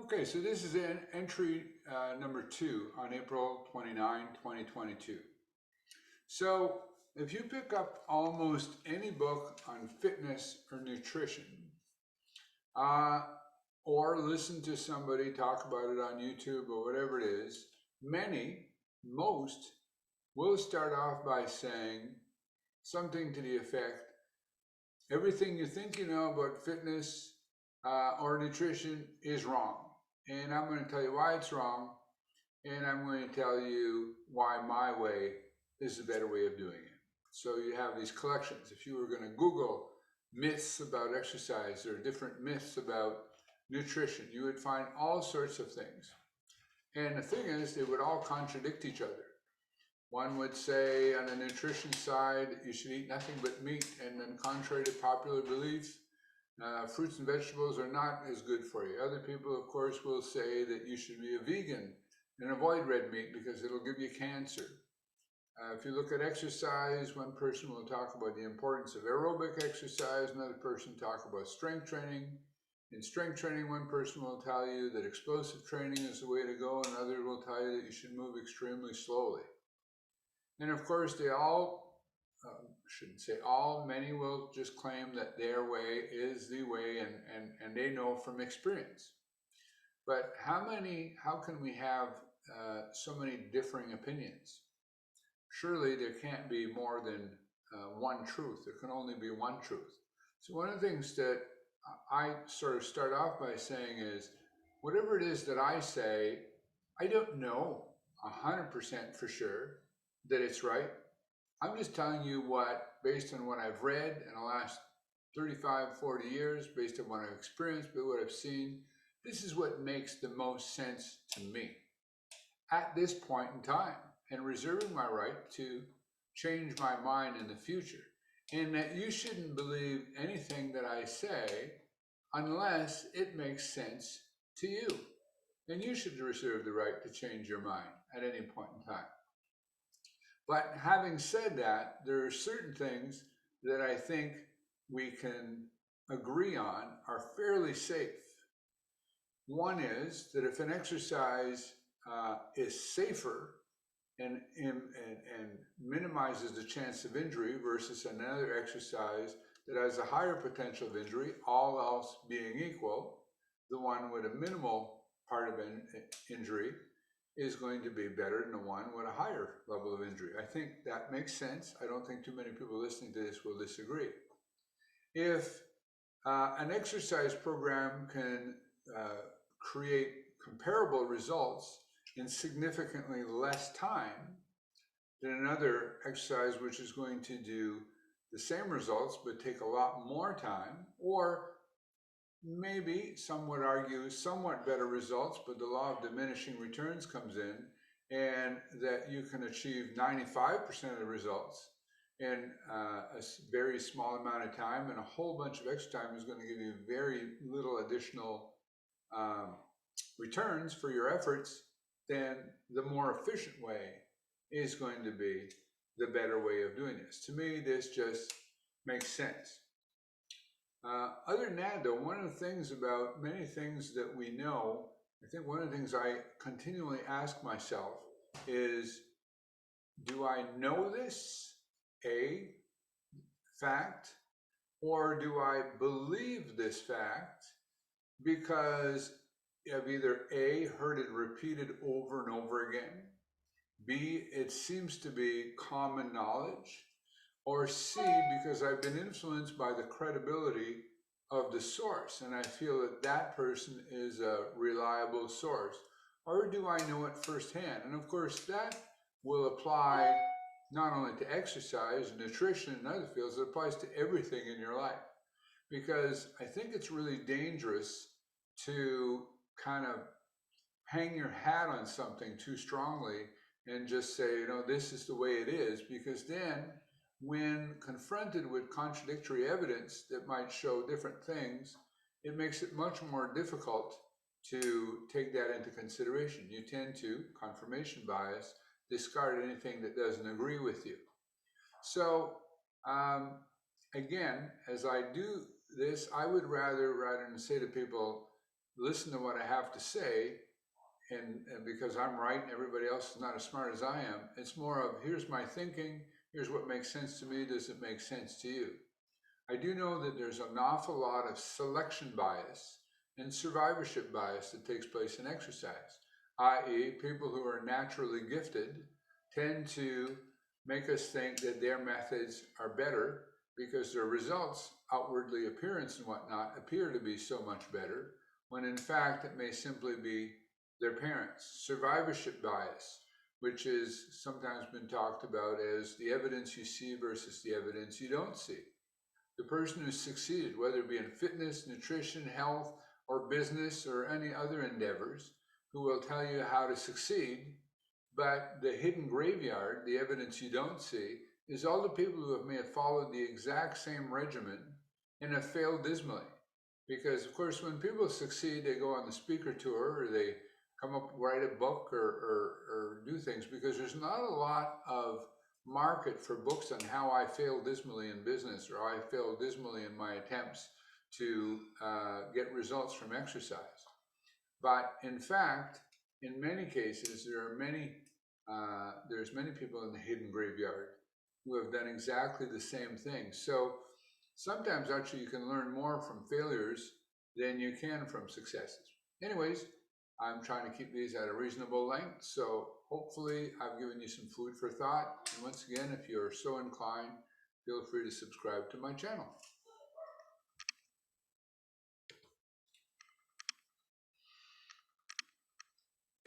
Okay, so this is entry number 2 on April 29, 2022. So if you pick up almost any book on fitness or nutrition, uh, or listen to somebody talk about it on YouTube or whatever it is, most will start off by saying something to the effect, everything you think you know about fitness or nutrition is wrong. And I'm going to tell you why it's wrong, and I'm going to tell you why my way is the better way of doing it. So you have these collections. If you were going to Google myths about exercise or different myths about nutrition, you would find all sorts of things. And the thing is, they would all contradict each other. One would say on the nutrition side, you should eat nothing but meat, and then contrary to popular belief, fruits and vegetables are not as good for you. Other people, of course, will say that you should be a vegan and avoid red meat because it'll give you cancer. If you look at exercise, one person will talk about the importance of aerobic exercise, another person talk about strength training. In strength training, one person will tell you that explosive training is the way to go, and another will tell you that you should move extremely slowly. And of course, they all, shouldn't say all, many will just claim that their way is the way, and they know from experience. But how can we have so many differing opinions? Surely there can't be more than one truth. There can only be one truth. So one of the things that I sort of start off by saying is, whatever it is that I say, I don't know 100% for sure that it's right. I'm just telling you what, based on what I've read in the last 35, 40 years, based on what I've experienced, but what I've seen, this is what makes the most sense to me at this point in time, and reserving my right to change my mind in the future. And that you shouldn't believe anything that I say unless it makes sense to you. And you should reserve the right to change your mind at any point in time. But having said that, there are certain things that I think we can agree on are fairly safe. One is that if an exercise is safer and minimizes the chance of injury versus another exercise that has a higher potential of injury, all else being equal, the one with a minimal part of injury is going to be better than the one with a higher level of injury. I think that makes sense. I don't think too many people listening to this will disagree. If an exercise program can create comparable results in significantly less time than another exercise which is going to do the same results but take a lot more time, or maybe some would argue somewhat better results, but the law of diminishing returns comes in, and that you can achieve 95% of the results in a very small amount of time, and a whole bunch of extra time is going to give you very little additional um, returns for your efforts, then the more efficient way is going to be the better way of doing this. To me, this just makes sense. Other than that, though, one of the things about many things that we know, I think one of the things I continually ask myself is, do I know this, a fact, or do I believe this fact because I've either A, heard it repeated over and over again, B, it seems to be common knowledge, or C, because I've been influenced by the credibility of the source and I feel that that person is a reliable source, or do I know it firsthand? And of course, that will apply not only to exercise, nutrition, and other fields, it applies to everything in your life. Because I think it's really dangerous to kind of hang your hat on something too strongly and just say, this is the way it is, because then when confronted with contradictory evidence that might show different things, it makes it much more difficult to take that into consideration. You tend to, confirmation bias, discard anything that doesn't agree with you. So um, again, as I do this, I would rather than say to people, listen to what I have to say, and because I'm right and everybody else is not as smart as I am. It's more of, here's my thinking, here's what makes sense to me, does it make sense to you? I do know that there's an awful lot of selection bias and survivorship bias that takes place in exercise, i.e., people who are naturally gifted tend to make us think that their methods are better because their results, outwardly appearance and whatnot, appear to be so much better, when in fact it may simply be their parents. Survivorship bias, which is sometimes been talked about as the evidence you see versus the evidence you don't see. The person who's succeeded, whether it be in fitness, nutrition, health, or business, or any other endeavors, who will tell you how to succeed. But the hidden graveyard, the evidence you don't see, is all the people who may have followed the exact same regimen and have failed dismally. Because, of course, when people succeed, they go on the speaker tour or they come up, write a book or do things, because there's not a lot of market for books on how I failed dismally in business or I failed dismally in my attempts to get results from exercise. But in fact, in many cases, there's many people in the hidden graveyard who have done exactly the same thing. So sometimes actually you can learn more from failures than you can from successes. Anyways, I'm trying to keep these at a reasonable length, so hopefully I've given you some food for thought. And once again, if you're so inclined, feel free to subscribe to my channel.